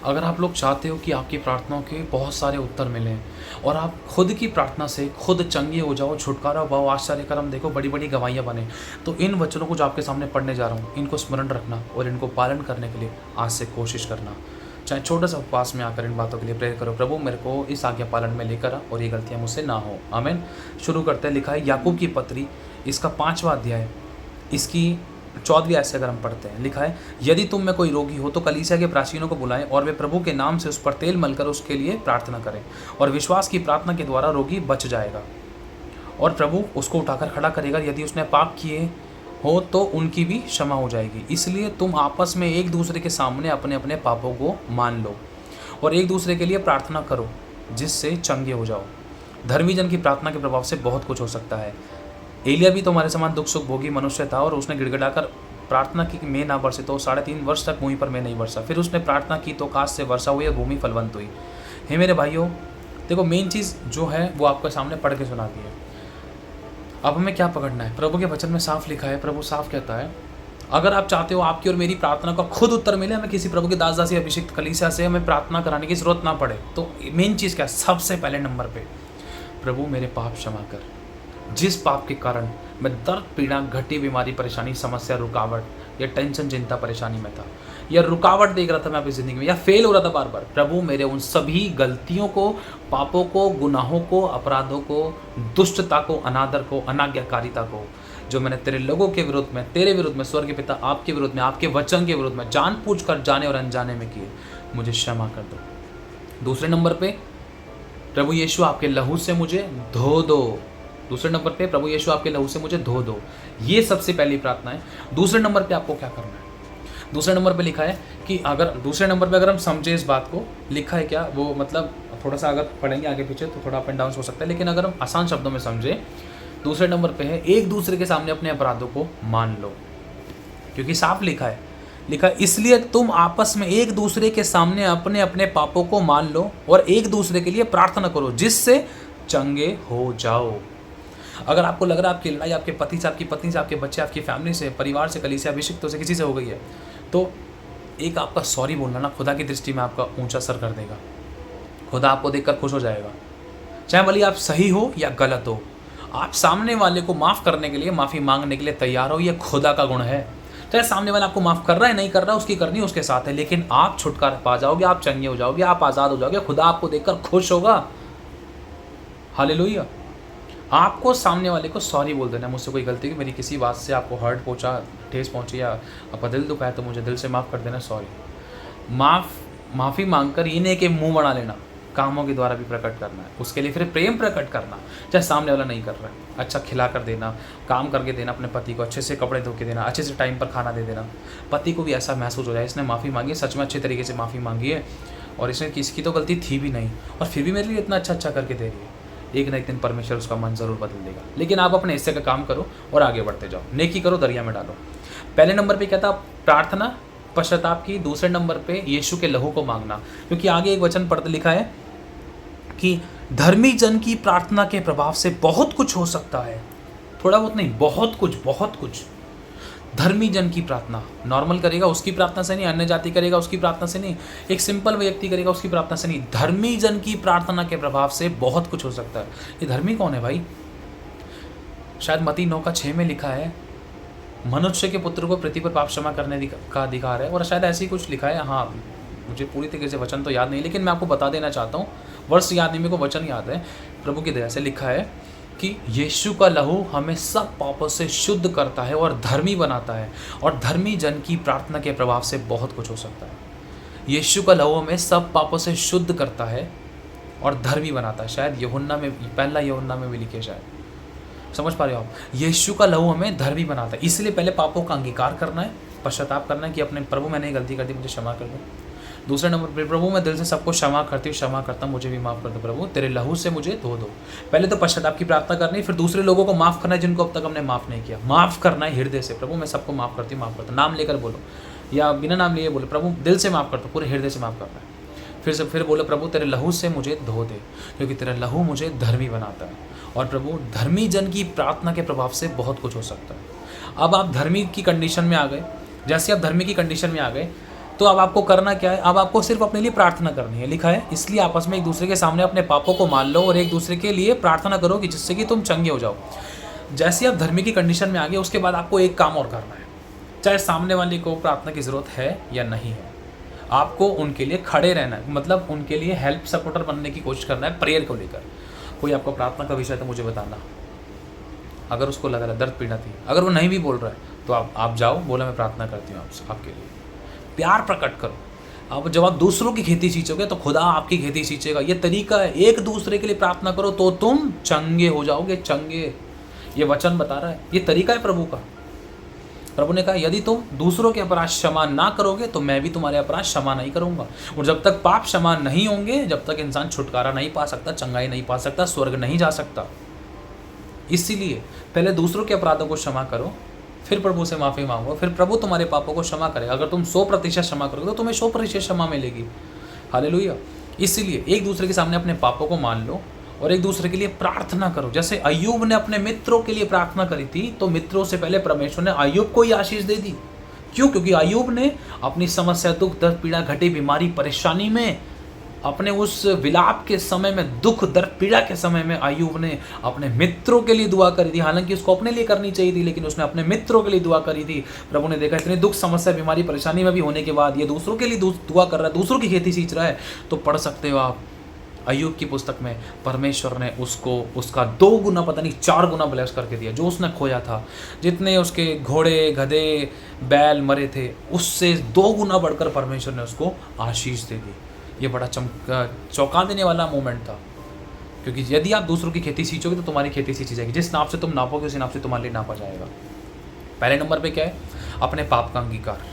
अगर आप लोग चाहते हो कि आपकी प्रार्थनाओं के बहुत सारे उत्तर मिलें और आप खुद की प्रार्थना से खुद चंगे हो जाओ, छुटकारा पाओ, आश्चर्य कर्म देखो, बड़ी बड़ी गवाहियाँ बने, तो इन वचनों को जो आपके सामने पढ़ने जा रहा हूँ, इनको स्मरण रखना और इनको पालन करने के लिए आज से कोशिश करना। चाहे छोटा सा उपवास में आकर इन बातों के लिए प्रेयर करो, प्रभु मेरे को इस आज्ञा पालन में लेकर आ और ये गलतियाँ मुझसे ना हो। आमीन। शुरू करते हैं। लिखा है याकूब की पत्री, इसका 5वां अध्याय, इसकी 14वीं आयत से अगर हम पढ़ते हैं, लिखा है यदि तुम में कोई रोगी हो तो कलीसिया के प्राचीनों को बुलाएं और वे प्रभु के नाम से उस पर तेल मलकर उसके लिए प्रार्थना करें, और विश्वास की प्रार्थना के द्वारा रोगी बच जाएगा और प्रभु उसको उठाकर खड़ा करेगा। यदि उसने पाप किए हो तो उनकी भी क्षमा हो जाएगी। इसलिए तुम आपस में एक दूसरे के सामने अपने अपने पापों को मान लो और एक दूसरे के लिए प्रार्थना करो जिससे चंगे हो जाओ। धर्मी जन की प्रार्थना के प्रभाव से बहुत कुछ हो सकता है। एलिया भी तुम्हारे समान दुख सुख भोगी मनुष्य था और उसने गिड़गिड़ाकर प्रार्थना की कि मैं ना बरसे, तो 3.5 वर्ष तक भूमि पर मैं नहीं बरसा। फिर उसने प्रार्थना की तो आकाश से वर्षा हुई और भूमि फलवंत हुई। हे मेरे भाइयों, देखो मेन चीज़ जो है वो आपके सामने पढ़ के सुना दी है। अब हमें क्या पकड़ना है? प्रभु के वचन में साफ लिखा है, प्रभु साफ कहता है अगर आप चाहते हो आपकी और मेरी प्रार्थना का खुद उत्तर मिले, हमें किसी प्रभु के दास दासी अभिषिक्त कलीसिया से हमें प्रार्थना कराने की जरूरत ना पड़े, तो मेन चीज़ क्या है? सबसे पहले नंबर पे प्रभु मेरे पाप क्षमा कर, जिस पाप के कारण मैं दर्द पीड़ा घटी बीमारी परेशानी समस्या रुकावट या टेंशन चिंता परेशानी में था, या रुकावट देख रहा था मैं अपनी ज़िंदगी में, या फेल हो रहा था बार बार, प्रभु मेरे उन सभी गलतियों को, पापों को, गुनाहों को, अपराधों को, दुष्टता को, अनादर को, अनाज्ञाकारिता को जो मैंने तेरे लोगों के विरुद्ध में, तेरे विरुद्ध में, स्वर्ग के पिता आपके विरुद्ध में, आपके वचन के विरुद्ध में जानबूझकर जाने और अनजाने में किए, मुझे क्षमा कर दो। दूसरे नंबर पे प्रभु यीशु आपके लहू से मुझे धो दो। दूसरे नंबर पे प्रभु यीशु आपके लहू से मुझे धो दो। ये सबसे पहली प्रार्थना है। दूसरे नंबर पे आपको क्या करना है? दूसरे नंबर पे लिखा है कि अगर दूसरे नंबर पे अगर हम समझे इस बात को, लिखा है क्या वो, मतलब थोड़ा सा अगर पढ़ेंगे आगे पीछे तो थोड़ा अप एंड डाउन हो सकता है, लेकिन अगर हम आसान शब्दों में समझे, दूसरे नंबर पे है एक दूसरे के सामने अपने अपराधों को मान लो, क्योंकि साफ लिखा है इसलिए तुम आपस में एक दूसरे के सामने अपने अपने पापों को मान लो और एक दूसरे के लिए प्रार्थना करो जिससे चंगे हो जाओ। अगर आपको लग रहा है आपकी लड़ाई आपके पति से, आपकी पत्नी से, आपके बच्चे, आपकी फैमिली से, परिवार से, कलीसिया अभिषिक्तों से, किसी से हो गई है, तो एक आपका सॉरी बोलना ना खुदा की दृष्टि में आपका ऊंचा सर कर देगा। खुदा आपको देखकर खुश हो जाएगा। चाहे भले आप सही हो या गलत हो, आप सामने वाले को माफ़ करने के लिए, माफ़ी मांगने के लिए तैयार हो, यह खुदा का गुण है। चाहे सामने वाला आपको माफ़ कर रहा है नहीं कर रहा, उसकी करनी उसके साथ है, लेकिन आप छुटकारा पा जाओगे, आप चंगे हो जाओगे, आप आज़ाद हो जाओगे, खुदा आपको देखकर खुश होगा। हालेलुया। आपको सामने वाले को सॉरी बोल देना, मुझसे कोई गलती की, मेरी किसी बात से आपको हर्ट पहुंचा, ठेस पहुंची या आपका दिल दुखाया तो मुझे दिल से माफ़ कर देना, सॉरी। माफ़ी मांगकर ये नहीं कि मुंह बना लेना, कामों के द्वारा भी प्रकट करना है, उसके लिए फिर प्रेम प्रकट करना। चाहे सामने वाला नहीं कर रहा है, अच्छा खिला कर देना, काम करके देना अपने पति को, अच्छे से कपड़े धो के देना, अच्छे से टाइम पर खाना दे देना। पति को भी ऐसा महसूस हो जाए इसने माफ़ी मांगी है, सच में अच्छे तरीके से माफ़ी मांगी है और इसने किसकी तो गलती थी भी नहीं और फिर भी मेरे लिए इतना अच्छा करके दे रही है। एक ना एक दिन परमेश्वर उसका मन ज़रूर बदल देगा, लेकिन आप अपने हिस्से का काम करो और आगे बढ़ते जाओ, नेकी करो, दरिया में डालो। पहले नंबर पे क्या था? प्रार्थना पश्चाताप की। दूसरे नंबर पे यीशु के लहू को मांगना, क्योंकि आगे एक वचन पढ़ते लिखा है कि धर्मी जन की प्रार्थना के प्रभाव से बहुत कुछ हो सकता है। थोड़ा बहुत नहीं, बहुत कुछ, बहुत कुछ। धर्मी जन की प्रार्थना, नॉर्मल करेगा उसकी प्रार्थना से नहीं, अन्य जाति करेगा उसकी प्रार्थना से नहीं, एक सिंपल व्यक्ति करेगा उसकी प्रार्थना से नहीं, धर्मी जन की प्रार्थना के प्रभाव से बहुत कुछ हो सकता है। ये धर्मी कौन है भाई? शायद मत्ती 9:6 में लिखा है मनुष्य के पुत्र को पृथ्वी पर पाप क्षमा करने का अधिकार है, और शायद ऐसे ही कुछ लिखा है। हाँ, मुझे पूरी तरीके से वचन तो याद नहीं, लेकिन मैं आपको बता देना चाहता हूँ, वर्ष याद नहीं, मेरे को वचन याद है। प्रभु की दया से लिखा है कि यीशु का लहू हमें सब पापों से शुद्ध करता है और धर्मी बनाता है, और धर्मी जन की प्रार्थना के प्रभाव से बहुत कुछ हो सकता है। यीशु का लहू हमें सब पापों से शुद्ध करता है और धर्मी बनाता है। शायद यूहन्ना में, पहला यूहन्ना में भी लिखे, शायद समझ पा रहे हो आप? यीशु का लहू हमें धर्मी बनाता है। इसलिए पहले पापों का अंगीकार करना है, पश्चाताप करना है कि अपने प्रभु मैंने गलती कर दी, मुझे क्षमा कर दो। दूसरे नंबर पर प्रभु मैं दिल से सबको क्षमा करती हूँ, क्षमा करता हूँ, मुझे भी माफ़ कर दो प्रभु, तेरे लहू से मुझे धो दो। पहले तो पश्चाताप की प्रार्थना करनी, फिर दूसरे लोगों को माफ़ करना है जिनको अब तक हमने माफ़ नहीं किया। माफ़ करना है हृदय से, प्रभु मैं सबको माफ़ करती हूँ, माफ़ करता हूँ। नाम लेकर बोलो या बिना नाम लिए बोलो, प्रभु दिल से माफ़ करता हूँ, पूरे हृदय से माफ़ करना है। फिर बोलो प्रभु तेरे लहू से मुझे धो दे, क्योंकि तेरा लहू मुझे धर्मी बनाता है। और प्रभु धर्मी जन की प्रार्थना के प्रभाव से बहुत कुछ हो सकता है। अब आप धर्मी की कंडीशन में आ गए। जैसे आप धर्मी की कंडीशन में आ गए, तो अब आपको करना क्या है, अब आपको सिर्फ अपने लिए प्रार्थना करनी है। लिखा है इसलिए आपस में एक दूसरे के सामने अपने पापों को मान लो और एक दूसरे के लिए प्रार्थना करो कि जिससे कि तुम चंगे हो जाओ। जैसे आप धर्मी की कंडीशन में आ गए, उसके बाद आपको एक काम और करना है, चाहे सामने वाले को प्रार्थना की ज़रूरत है या नहीं है, आपको उनके लिए खड़े रहना है, मतलब उनके लिए हेल्प सपोर्टर बनने की कोशिश करना है प्रेयर को लेकर। कोई आपको प्रार्थना का विषय तो मुझे बताना, अगर उसको लग रहा है दर्द पीड़ा थी, अगर वो नहीं भी बोल रहा है तो आप जाओ, बोला मैं प्रार्थना करती हूँ आपके लिए, प्यार प्रकट करो। अब जब आप दूसरों की खेती सींचोगे तो खुदा आपकी खेती सींचेगा। ये तरीका है, एक दूसरे के लिए प्रार्थना करो तो तुम चंगे हो जाओगे, चंगे। ये वचन बता रहा है, ये तरीका है प्रभु का। प्रभु ने कहा यदि तुम दूसरों के अपराध क्षमा ना करोगे तो मैं भी तुम्हारे अपराध क्षमा नहीं करूंगा। और जब तक पाप क्षमा नहीं होंगे, जब तक इंसान छुटकारा नहीं पा सकता, चंगाई नहीं पा सकता, स्वर्ग नहीं जा सकता। इसीलिए पहले दूसरों के अपराधों को क्षमा करो, फिर प्रभु से माफ़ी मांगो, फिर प्रभु तुम्हारे पापों को क्षमा करेगा। अगर तुम 100% क्षमा करोगे तो तुम्हें 100% क्षमा मिलेगी। हालेलुया। इसीलिए एक दूसरे के सामने अपने पापों को मान लो और एक दूसरे के लिए प्रार्थना करो। जैसे अय्यूब ने अपने मित्रों के लिए प्रार्थना करी थी, तो मित्रों से पहले परमेश्वर ने अय्यूब को ही आशीष दे दी। क्यों? क्योंकि अय्यूब ने अपनी समस्या, दुख, दर्द, पीड़ा, घटी, बीमारी, परेशानी में, अपने उस विलाप के समय में, दुख, दर्द, पीड़ा के समय में अय्यूब ने अपने मित्रों के लिए दुआ करी थी। हालांकि उसको अपने लिए करनी चाहिए थी, लेकिन उसने अपने मित्रों के लिए दुआ करी थी। प्रभु ने देखा इतने दुख, समस्या, बीमारी, परेशानी में भी होने के बाद ये दूसरों के लिए दुआ कर रहा है, दूसरों की खेती सींच रहा है। तो पढ़ सकते हो आप अय्यूब की पुस्तक में, परमेश्वर ने उसको उसका 2 गुना, पता नहीं 4 गुना ब्लेस करके दिया। जो उसने खोया था, जितने उसके घोड़े, गधे, बैल मरे थे, उससे 2 गुना बढ़कर परमेश्वर ने उसको आशीष दे दी। ये बड़ा चौंका देने वाला मोमेंट था, क्योंकि यदि आप दूसरों की खेती सींचोगे तो तुम्हारी खेती सींची जाएगी। जिस नाप से तुम नापोगे उसी नाप से तुम्हारे लिए नापा जाएगा। पहले नंबर पे क्या है? अपने पाप का अंगीकार।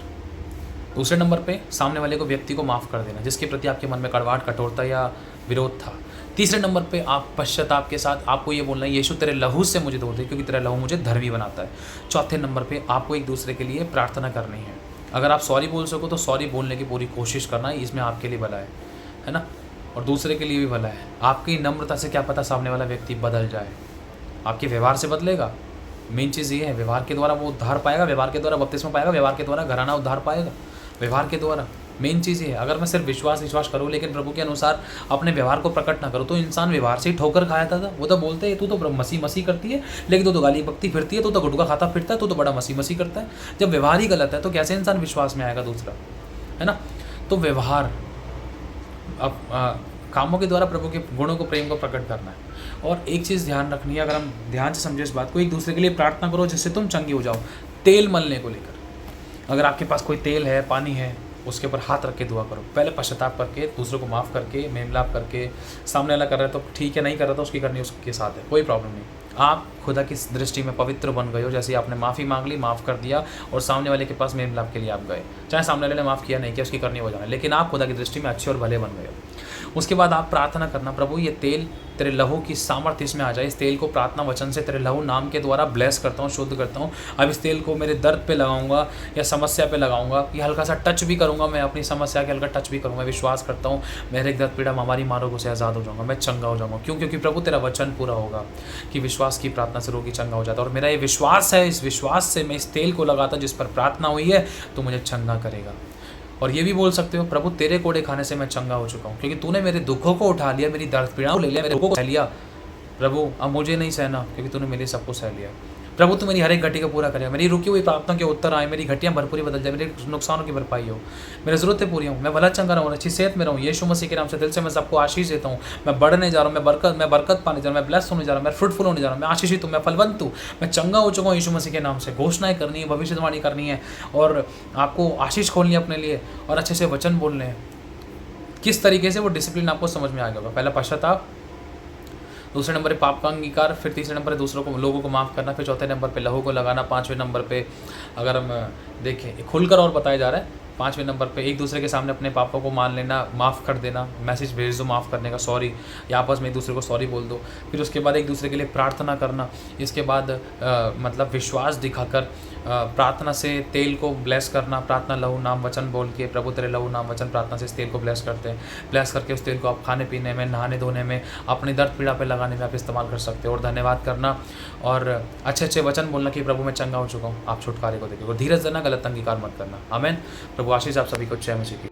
दूसरे नंबर पे सामने वाले को, व्यक्ति को माफ़ कर देना जिसके प्रति आपके मन में कड़वाहट, कठोरता या विरोध था। तीसरे नंबर पे आप पश्चाताप के साथ आपको ये बोलना है, यीशु तेरे लहू से मुझे धो दे, क्योंकि तेरा लहू मुझे धर्मी बनाता है। चौथे नंबर पे आपको एक दूसरे के लिए प्रार्थना करनी है। अगर आप सॉरी बोल सको तो सॉरी बोलने की पूरी कोशिश करना है, इसमें आपके लिए भला है ना, और दूसरे के लिए भी भला है। आपकी नम्रता से क्या पता सामने वाला व्यक्ति बदल जाए, आपके व्यवहार से बदलेगा। मेन चीज़ ये है, व्यवहार के द्वारा वो उद्धार पाएगा, व्यवहार के द्वारा बपतिस्मा पाएगा, व्यवहार के द्वारा घराना उद्धार पाएगा, व्यवहार के द्वारा। मेन चीज़ ये है, अगर मैं सिर्फ विश्वास करूँ लेकिन प्रभु के अनुसार अपने व्यवहार को प्रकट ना करूँ, तो इंसान व्यवहार से ही ठोकर खाया था। वो तो बोलते हैं तू तो मसी करती है, लेकिन तू तो गाली बकती फिरती है, तू तो गुटखा खाता फिरता है, तू तो बड़ा मसी करता है। जब व्यवहार ही गलत है तो कैसे इंसान विश्वास में आएगा दूसरा, है ना। तो व्यवहार, अब कामों के द्वारा प्रभु के गुणों को, प्रेम को प्रकट करना है। और एक चीज़ ध्यान रखनी है, अगर हम ध्यान से समझे इस बात को, एक दूसरे के लिए प्रार्थना करो जिससे तुम चंगे हो जाओ। तेल मलने को लेकर, अगर आपके पास कोई तेल है, पानी है, उसके ऊपर हाथ रख के दुआ करो। पहले पश्चाताप करके, दूसरों को माफ़ करके, मेमलाप करके। सामने वाला कर रहा है तो ठीक है, नहीं कर रहा तो उसकी करनी उसके साथ है, कोई प्रॉब्लम नहीं। आप खुदा की दृष्टि में पवित्र बन गए हो। जैसे आपने माफ़ी मांग ली, माफ़ कर दिया, और सामने वाले के पास मेमलाप के लिए आप गए, चाहे सामने वाले ने माफ़ किया नहीं किया, उसकी करनी हो जाना, लेकिन आप खुदा की दृष्टि में अच्छे और भले बन गए हो। उसके बाद आप प्रार्थना करना, प्रभु ये तेल तेरे लहू की सामर्थ्य इसमें आ जाए। इस तेल को प्रार्थना वचन से तेरे लहू नाम के द्वारा ब्लेस करता हूँ, शुद्ध करता हूँ। अब इस तेल को मेरे दर्द पे लगाऊंगा या समस्या पे लगाऊंगा, या हल्का सा टच भी करूंगा, मैं अपनी समस्या के हल्का टच भी करूंगा। विश्वास करता हूँ मेरे दर्द पीड़ा, हमारी मारोगों से आज़ाद हो जाऊंगा, मैं चंगा हो जाऊंगा। क्यों? क्योंकि प्रभु तेरा वचन पूरा होगा कि विश्वास की प्रार्थना से रोगी चंगा हो जाता है। और मेरा ये विश्वास है, इस विश्वास से मैं इस तेल को लगाता जिस पर प्रार्थना हुई है तो मुझे चंगा करेगा। और ये भी बोल सकते हो, प्रभु तेरे कोड़े खाने से मैं चंगा हो चुका हूँ, क्योंकि तूने मेरे दुखों को उठा लिया, मेरी दर्द पीड़ा को ले लिया, मेरे दुखों को सह लिया। प्रभु अब मुझे नहीं सहना, क्योंकि तूने मेरे सबको सह लिया। प्रभु तू मेरी हर एक घटी को पूरा करेगा, मेरी रुकी हुई प्रार्थना के उत्तर आए, मेरी घटियाँ भरपूरी बदल जाए, मेरे नुकसानों की भरपाई हो, मेरी ज़रूरतें पूरी हो, मैं भला चंगा रहूँ, अच्छी सेहत में रहूँ। यीशु मसीह के नाम से दिल से मैं सबको आशीष देता हूँ। मैं बढ़ने जा रहा हूँ, मैं बरकत पाने जा रहा हूँ, मैं ब्लेस होने जा रहा हूँ, मैं फ्रूटफुल होने जा रहा हूँ, मैं आशीषित हूँ, मैं फलवंत हूँ, मैं चंगा हो चुका हूँ। यीशु मसीह के नाम से घोषणाएं करनी है, भविष्यवाणी करनी है, और आपको आशीष खोलनी है अपने लिए, और अच्छे से वचन बोलने हैं। किस तरीके से वो डिसिप्लिन आपको समझ में आ गया होगा। पहला पश्चाताप, दूसरे नंबर पे पाप का अंगीकार, फिर तीसरे नंबर पे दूसरों को, लोगों को माफ़ करना, फिर चौथे नंबर पे लहू को लगाना, पाँचवें नंबर पे अगर हम देखें खुलकर और बताया जा रहा है, पाँचवें नंबर पे एक दूसरे के सामने अपने पापों को मान लेना, माफ़ कर देना, मैसेज भेज दो माफ़ करने का, सॉरी, या आपस में एक दूसरे को सॉरी बोल दो। फिर उसके बाद एक दूसरे के लिए प्रार्थना करना। इसके बाद मतलब विश्वास दिखाकर प्रार्थना से तेल को ब्लेस करना, प्रार्थना लहू नाम वचन बोल के, प्रभु तेरे लहू नाम वचन प्रार्थना से इस तेल को ब्लेस करते हैं। ब्लेस करके उस तेल को आप खाने पीने में, नहाने धोने में, अपनी दर्द पीड़ा पे लगाने में आप इस्तेमाल कर सकते हो। और धन्यवाद करना और अच्छे अच्छे वचन बोलना कि प्रभु मैं चंगा हो चुका हूँ, आप छुटकारे को देखिए। और धीरज देना, गलत अंगीकार मत करना। आमीन। प्रभु आशीष आप सभी को, जय मसीह की।